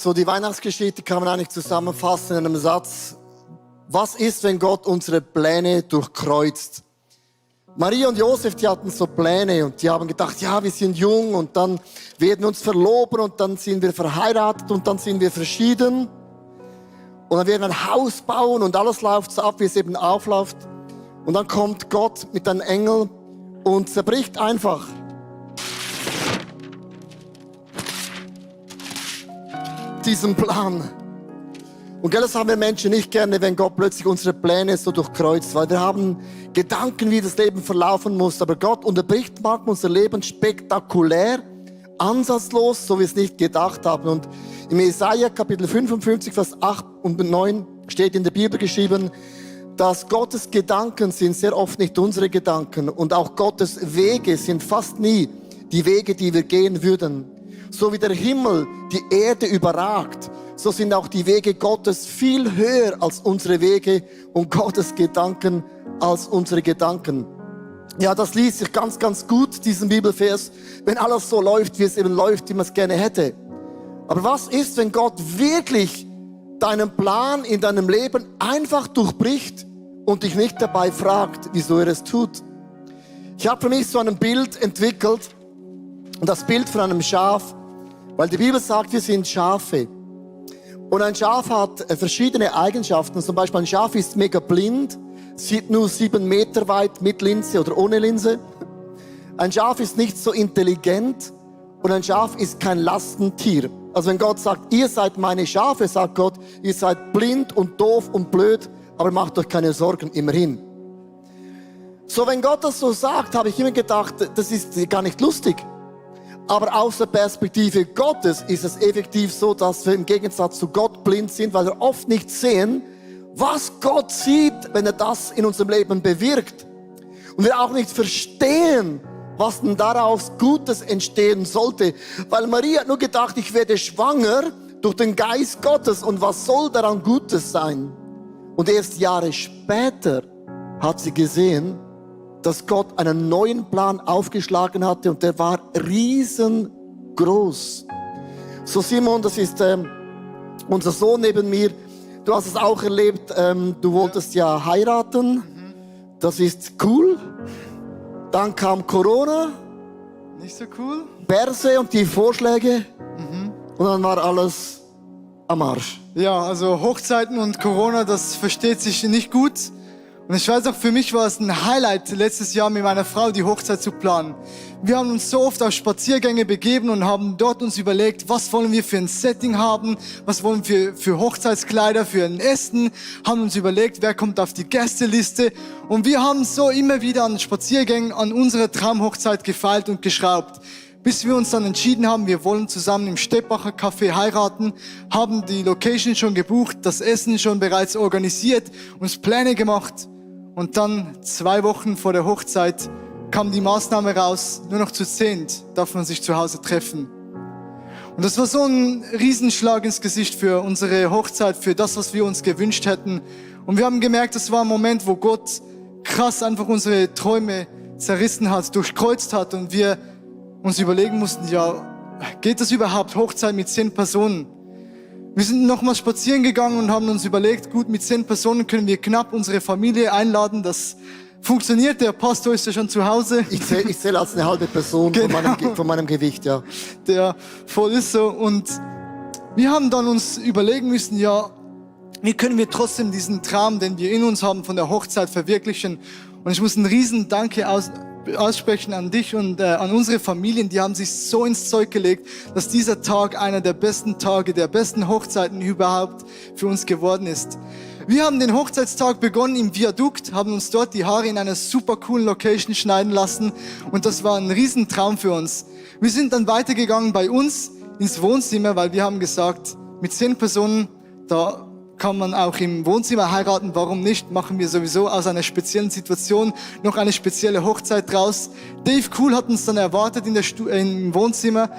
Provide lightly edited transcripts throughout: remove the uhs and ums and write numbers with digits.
So, die Weihnachtsgeschichte kann man eigentlich zusammenfassen in einem Satz. Was ist, wenn Gott unsere Pläne durchkreuzt? Maria und Josef, die hatten so Pläne und die haben gedacht, ja, wir sind jung und dann werden wir uns verloben und dann sind wir verheiratet und dann sind wir verschieden. Und dann werden wir ein Haus bauen und alles läuft so ab, wie es eben aufläuft. Und dann kommt Gott mit einem Engel und zerbricht einfach diesen Plan. Und das haben wir Menschen nicht gerne, wenn Gott plötzlich unsere Pläne so durchkreuzt, weil wir haben Gedanken, wie das Leben verlaufen muss. Aber Gott unterbricht manchmal unser Leben spektakulär, ansatzlos, so wie wir es nicht gedacht haben. Und im Jesaja Kapitel 55, Vers 8 und 9 steht in der Bibel geschrieben, dass Gottes Gedanken sind sehr oft nicht unsere Gedanken. Und auch Gottes Wege sind fast nie die Wege, die wir gehen würden. So wie der Himmel die Erde überragt, so sind auch die Wege Gottes viel höher als unsere Wege und Gottes Gedanken als unsere Gedanken. Ja, das liest sich ganz, ganz gut, diesen Bibelvers, wenn alles so läuft, wie es eben läuft, wie man es gerne hätte. Aber was ist, wenn Gott wirklich deinen Plan in deinem Leben einfach durchbricht und dich nicht dabei fragt, wieso er es tut? Ich habe für mich so ein Bild entwickelt, und das Bild von einem Schaf, weil die Bibel sagt, wir sind Schafe. Und ein Schaf hat verschiedene Eigenschaften. Zum Beispiel ein Schaf ist mega blind, sieht nur 7 Meter weit mit Linse oder ohne Linse. Ein Schaf ist nicht so intelligent und ein Schaf ist kein Lastentier. Also wenn Gott sagt, ihr seid meine Schafe, sagt Gott, ihr seid blind und doof und blöd, aber macht euch keine Sorgen, immerhin. So, wenn Gott das so sagt, habe ich immer gedacht, das ist gar nicht lustig. Aber aus der Perspektive Gottes ist es effektiv so, dass wir im Gegensatz zu Gott blind sind, weil wir oft nicht sehen, was Gott sieht, wenn er das in unserem Leben bewirkt. Und wir auch nicht verstehen, was denn daraus Gutes entstehen sollte. Weil Maria hat nur gedacht, ich werde schwanger durch den Geist Gottes und was soll daran Gutes sein? Und erst Jahre später hat sie gesehen, dass Gott einen neuen Plan aufgeschlagen hatte und der war riesengroß. So Simon, das ist unser Sohn neben mir. Du hast es auch erlebt, du wolltest ja heiraten. Das ist cool. Dann kam Corona. Nicht so cool. Börse und die Vorschläge. Und dann war alles am Arsch. Ja, also Hochzeiten und Corona, das versteht sich nicht gut. Und ich weiß auch, für mich war es ein Highlight, letztes Jahr mit meiner Frau die Hochzeit zu planen. Wir haben uns so oft auf Spaziergänge begeben und haben dort uns überlegt, was wollen wir für ein Setting haben, was wollen wir für Hochzeitskleider, für ein Essen, haben uns überlegt, wer kommt auf die Gästeliste. Und wir haben so immer wieder an Spaziergängen an unsere Traumhochzeit gefeilt und geschraubt. Bis wir uns dann entschieden haben, wir wollen zusammen im Steppacher Café heiraten, haben die Location schon gebucht, das Essen schon bereits organisiert, uns Pläne gemacht. Und dann 2 Wochen vor der Hochzeit kam die Maßnahme raus, nur noch zu 10 darf man sich zu Hause treffen. Und das war so ein Riesenschlag ins Gesicht für unsere Hochzeit, für das, was wir uns gewünscht hätten. Und wir haben gemerkt, das war ein Moment, wo Gott krass einfach unsere Träume zerrissen hat, durchkreuzt hat und wir uns überlegen mussten, ja, geht das überhaupt, Hochzeit mit 10 Personen? Wir sind nochmal spazieren gegangen und haben uns überlegt, gut, mit 10 Personen können wir knapp unsere Familie einladen. Das funktioniert, der Pastor ist ja schon zu Hause. Ich zähle als eine halbe Person Genau. von meinem Gewicht, ja. Der voll ist so. Und wir haben dann uns überlegen müssen, ja, wie können wir trotzdem diesen Traum, den wir in uns haben, von der Hochzeit verwirklichen? Und ich muss einen riesen Danke aussprechen an dich und an unsere Familien, die haben sich so ins Zeug gelegt, dass dieser Tag einer der besten Tage, der besten Hochzeiten überhaupt für uns geworden ist. Wir haben den Hochzeitstag begonnen im Viadukt, haben uns dort die Haare in einer super coolen Location schneiden lassen und das war ein Riesentraum für uns. Wir sind dann weitergegangen bei uns ins Wohnzimmer, weil wir haben gesagt, mit 10 Personen, da kann man auch im Wohnzimmer heiraten, warum nicht? Machen wir sowieso aus einer speziellen Situation noch eine spezielle Hochzeit draus. Dave Cool hat uns dann erwartet im Wohnzimmer.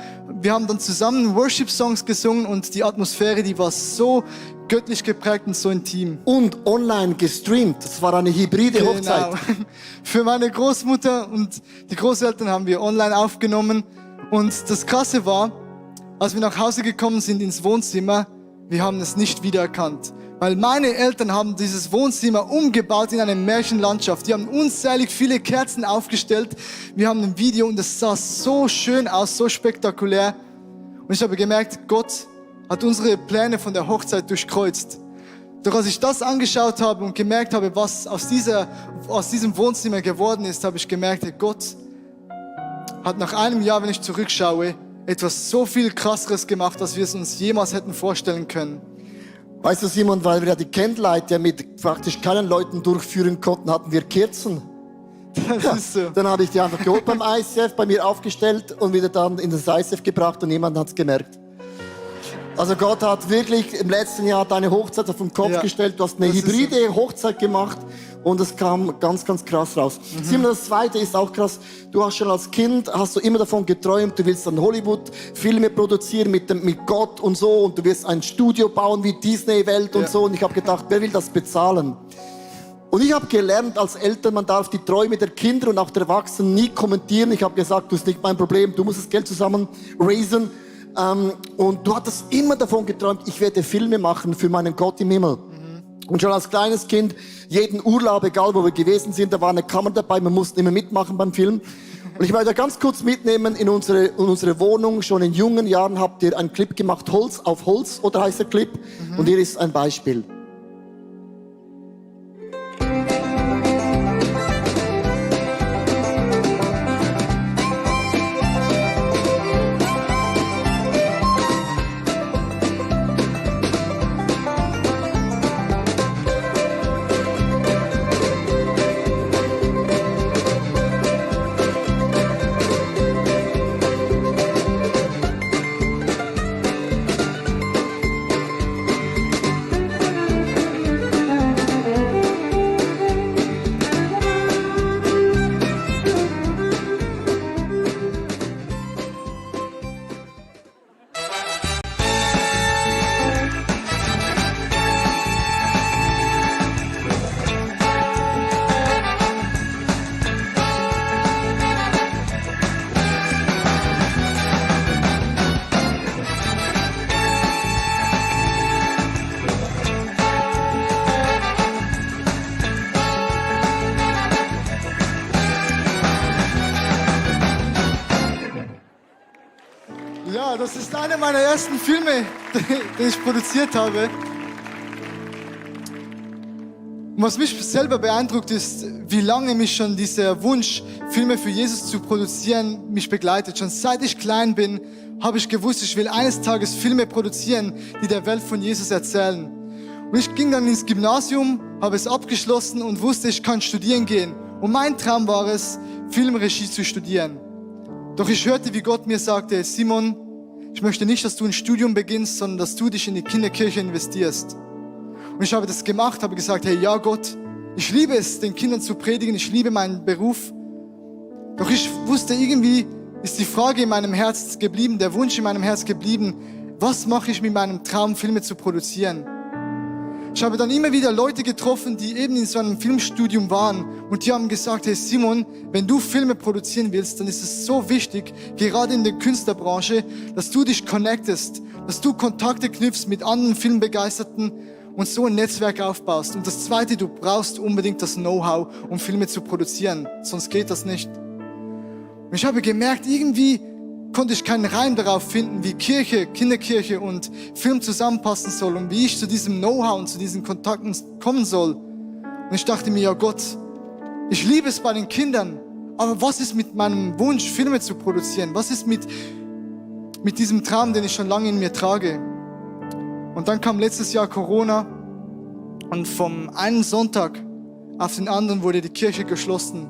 Wir haben dann zusammen Worship-Songs gesungen und die Atmosphäre, die war so göttlich geprägt und so intim. Und online gestreamt. Das war eine hybride Hochzeit. Für meine Großmutter und die Großeltern haben wir online aufgenommen. Und das Krasse war, als wir nach Hause gekommen sind ins Wohnzimmer, wir haben es nicht wiedererkannt. Weil meine Eltern haben dieses Wohnzimmer umgebaut in eine Märchenlandschaft. Die haben unzählig viele Kerzen aufgestellt. Wir haben ein Video und es sah so schön aus, so spektakulär. Und ich habe gemerkt, Gott hat unsere Pläne von der Hochzeit durchkreuzt. Doch als ich das angeschaut habe und gemerkt habe, was aus diesem Wohnzimmer geworden ist, habe ich gemerkt, Gott hat nach einem Jahr, wenn ich zurückschaue, etwas so viel Krasseres gemacht, als wir es uns jemals hätten vorstellen können. Weißt du, Simon, weil wir ja die Candlelight ja mit praktisch keinen Leuten durchführen konnten, hatten wir Kerzen. Das ist so. Dann habe ich die einfach geholt beim ICF, bei mir aufgestellt und wieder dann in das ICF gebracht und niemand hat es gemerkt. Also Gott hat wirklich im letzten Jahr deine Hochzeit auf den Kopf gestellt. Du hast eine hybride Hochzeit gemacht und es kam ganz, ganz krass raus. Simon, das Zweite ist auch krass. Du hast schon als Kind, hast du immer davon geträumt, du willst dann Hollywood-Filme produzieren mit Gott und so und du wirst ein Studio bauen wie Disney-Welt und so. Und ich habe gedacht, wer will das bezahlen? Und ich habe gelernt als Eltern, man darf die Träume der Kinder und auch der Erwachsenen nie kommentieren. Ich habe gesagt, das ist nicht mein Problem, du musst das Geld zusammen raisen. Und du hattest immer davon geträumt, ich werde Filme machen für meinen Gott im Himmel. Und schon als kleines Kind, jeden Urlaub, egal wo wir gewesen sind, da war eine Kamera dabei, wir mussten immer mitmachen beim Film. Und ich möchte ganz kurz mitnehmen in unsere Wohnung. Schon in jungen Jahren habt ihr einen Clip gemacht, Holz auf Holz, oder heißt der Clip? Und hier ist ein Beispiel. Ja, das ist einer meiner ersten Filme, den ich produziert habe. Und was mich selber beeindruckt ist, wie lange mich schon dieser Wunsch, Filme für Jesus zu produzieren, mich begleitet. Schon seit ich klein bin, habe ich gewusst, ich will eines Tages Filme produzieren, die der Welt von Jesus erzählen. Und ich ging dann ins Gymnasium, habe es abgeschlossen und wusste, ich kann studieren gehen. Und mein Traum war es, Filmregie zu studieren. Doch ich hörte, wie Gott mir sagte, Simon, ich möchte nicht, dass du ein Studium beginnst, sondern dass du dich in die Kinderkirche investierst. Und ich habe das gemacht, habe gesagt, hey, ja Gott, ich liebe es, den Kindern zu predigen, ich liebe meinen Beruf. Doch ich wusste, irgendwie ist die Frage in meinem Herz geblieben, der Wunsch in meinem Herz geblieben, was mache ich mit meinem Traum, Filme zu produzieren? Ich habe dann immer wieder Leute getroffen, die eben in so einem Filmstudium waren und die haben gesagt, hey Simon, wenn du Filme produzieren willst, dann ist es so wichtig, gerade in der Künstlerbranche, dass du dich connectest, dass du Kontakte knüpfst mit anderen Filmbegeisterten und so ein Netzwerk aufbaust. Und das Zweite, du brauchst unbedingt das Know-how, um Filme zu produzieren, sonst geht das nicht. Und ich habe gemerkt, irgendwie konnte ich keinen Reim darauf finden, wie Kirche, Kinderkirche und Film zusammenpassen soll und wie ich zu diesem Know-how und zu diesen Kontakten kommen soll. Und ich dachte mir, ja Gott, ich liebe es bei den Kindern, aber was ist mit meinem Wunsch, Filme zu produzieren? Was ist mit diesem Traum, den ich schon lange in mir trage? Und dann kam letztes Jahr Corona und vom einen Sonntag auf den anderen wurde die Kirche geschlossen.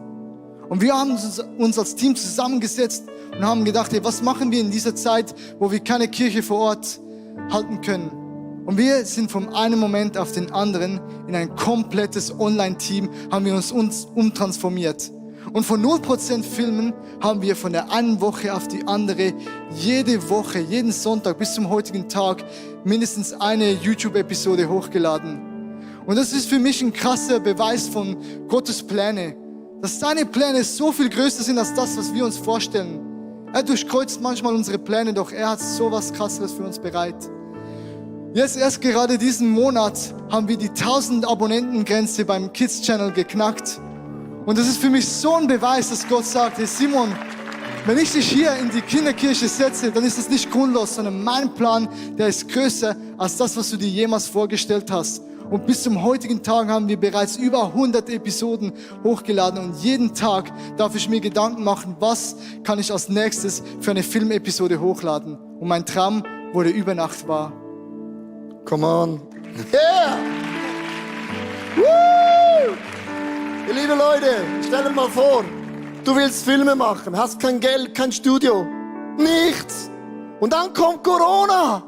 Und wir haben uns als Team zusammengesetzt und haben gedacht, hey, was machen wir in dieser Zeit, wo wir keine Kirche vor Ort halten können? Und wir sind vom einen Moment auf den anderen in ein komplettes Online-Team, haben wir uns umtransformiert. Und von 0% Filmen haben wir von der einen Woche auf die andere jede Woche, jeden Sonntag bis zum heutigen Tag mindestens eine YouTube-Episode hochgeladen. Und das ist für mich ein krasser Beweis von Gottes Pläne. Dass seine Pläne so viel größer sind als das, was wir uns vorstellen. Er durchkreuzt manchmal unsere Pläne, doch er hat so was Krasseres für uns bereit. Jetzt erst gerade diesen Monat haben wir die 1000 Abonnentengrenze beim Kids Channel geknackt. Und das ist für mich so ein Beweis, dass Gott sagt, hey Simon, wenn ich dich hier in die Kinderkirche setze, dann ist es nicht grundlos, sondern mein Plan, der ist größer als das, was du dir jemals vorgestellt hast. Und bis zum heutigen Tag haben wir bereits über 100 Episoden hochgeladen und jeden Tag darf ich mir Gedanken machen, was kann ich als nächstes für eine Filmepisode hochladen. Und mein Traum wurde über Nacht wahr. Come on. Yeah! Woo! Ihr liebe Leute, stell dir mal vor, du willst Filme machen, hast kein Geld, kein Studio, nichts. Und dann kommt Corona.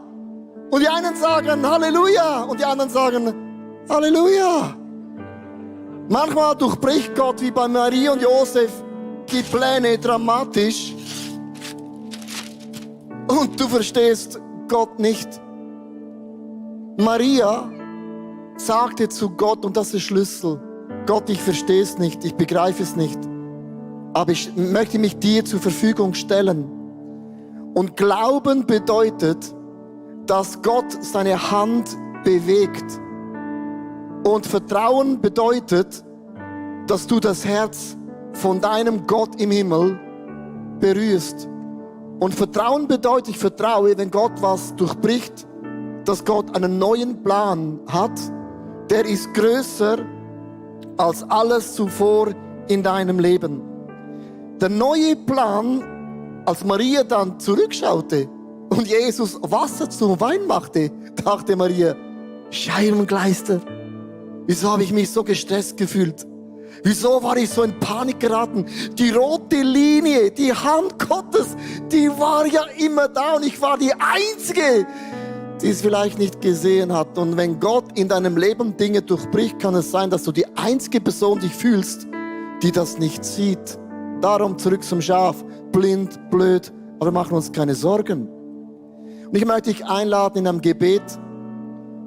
Und die einen sagen Halleluja und die anderen sagen Halleluja. Manchmal durchbricht Gott wie bei Maria und Josef die Pläne dramatisch. Und du verstehst Gott nicht. Maria sagte zu Gott, und das ist Schlüssel, Gott, ich verstehe es nicht, ich begreife es nicht, aber ich möchte mich dir zur Verfügung stellen. Und Glauben bedeutet, dass Gott seine Hand bewegt. Und Vertrauen bedeutet, dass du das Herz von deinem Gott im Himmel berührst. Und Vertrauen bedeutet, ich vertraue, wenn Gott was durchbricht, dass Gott einen neuen Plan hat, der ist größer als alles zuvor in deinem Leben. Der neue Plan, als Maria dann zurückschaute und Jesus Wasser zum Wein machte, dachte Maria, Scheibengleister, wieso habe ich mich so gestresst gefühlt? Wieso war ich so in Panik geraten? Die rote Linie, die Hand Gottes, die war ja immer da und ich war die Einzige, die es vielleicht nicht gesehen hat. Und wenn Gott in deinem Leben Dinge durchbricht, kann es sein, dass du die einzige Person dich fühlst, die das nicht sieht. Darum zurück zum Schaf. Blind, blöd, aber wir machen uns keine Sorgen. Und ich möchte dich einladen in einem Gebet,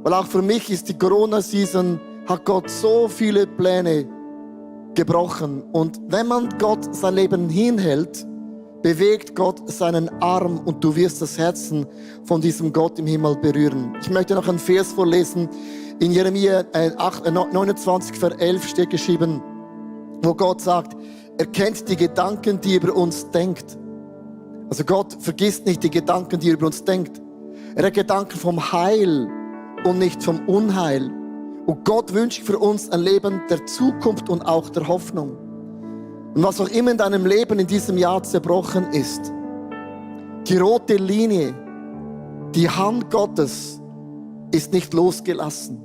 weil auch für mich ist die Corona-Season, hat Gott so viele Pläne gebrochen. Und wenn man Gott sein Leben hinhält, bewegt Gott seinen Arm und du wirst das Herzen von diesem Gott im Himmel berühren. Ich möchte noch einen Vers vorlesen. In Jeremia 29, Vers 11 steht geschrieben, wo Gott sagt, er kennt die Gedanken, die er über uns denkt. Also Gott vergisst nicht die Gedanken, die er über uns denkt. Er hat Gedanken vom Heil und nicht vom Unheil. Und Gott wünscht für uns ein Leben der Zukunft und auch der Hoffnung. Und was auch immer in deinem Leben in diesem Jahr zerbrochen ist, die rote Linie, die Hand Gottes ist nicht losgelassen.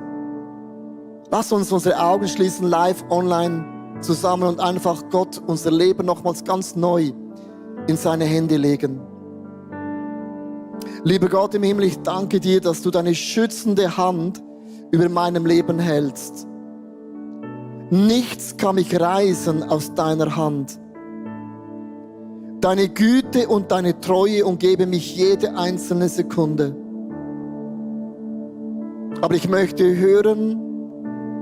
Lass uns unsere Augen schließen, live, online zusammen und einfach Gott unser Leben nochmals ganz neu in seine Hände legen. Lieber Gott im Himmel, ich danke dir, dass du deine schützende Hand über meinem Leben hältst. Nichts kann mich reißen aus deiner Hand. Deine Güte und deine Treue umgeben mich jede einzelne Sekunde. Aber ich möchte hören,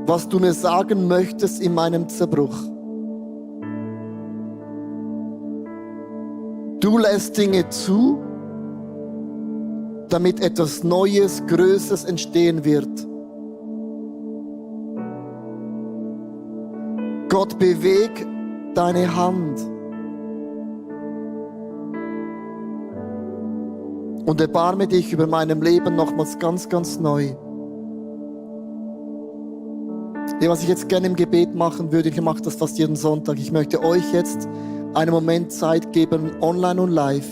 was du mir sagen möchtest in meinem Zerbruch. Du lässt Dinge zu, damit etwas Neues, Größeres entstehen wird. Gott, beweg deine Hand und erbarme dich über meinem Leben nochmals ganz, ganz neu. Was ich jetzt gerne im Gebet machen würde, ich mache das fast jeden Sonntag. Ich möchte euch jetzt einen Moment Zeit geben, online und live,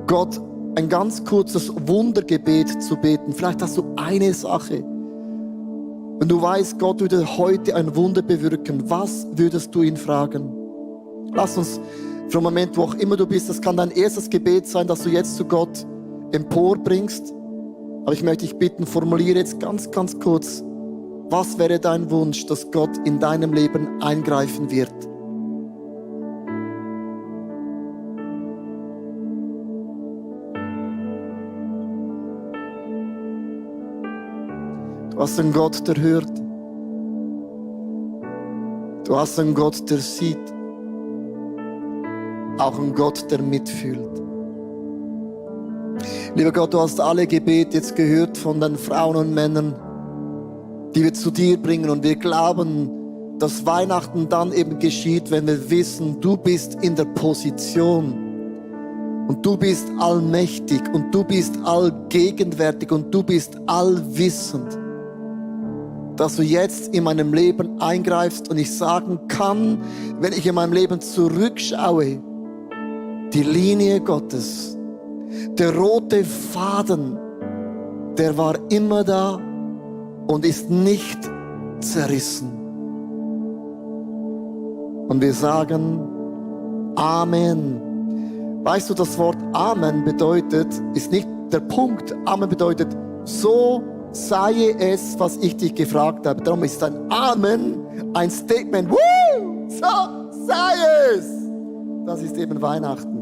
Gott ein ganz kurzes Wundergebet zu beten. Vielleicht hast du eine Sache. Wenn du weißt, Gott würde heute ein Wunder bewirken, was würdest du ihn fragen? Lass uns für einen Moment, wo auch immer du bist, das kann dein erstes Gebet sein, das du jetzt zu Gott emporbringst. Aber ich möchte dich bitten, formuliere jetzt ganz, ganz kurz, was wäre dein Wunsch, dass Gott in deinem Leben eingreifen wird? Du hast einen Gott, der hört. Du hast einen Gott, der sieht. auch ein Gott, der mitfühlt. Lieber Gott, du hast alle Gebete jetzt gehört von den Frauen und Männern, die wir zu dir bringen. Und wir glauben, dass Weihnachten dann eben geschieht, wenn wir wissen, du bist in der Position. Und du bist allmächtig und du bist allgegenwärtig und du bist allwissend. Dass du jetzt in meinem Leben eingreifst und ich sagen kann, wenn ich in meinem Leben zurückschaue, die Linie Gottes, der rote Faden, der war immer da und ist nicht zerrissen. Und wir sagen Amen. Weißt du, das Wort Amen bedeutet, ist nicht der Punkt. Amen bedeutet, so sei es, was ich dich gefragt habe. Darum ist ein Amen ein Statement. Woo! So sei es. Das ist eben Weihnachten.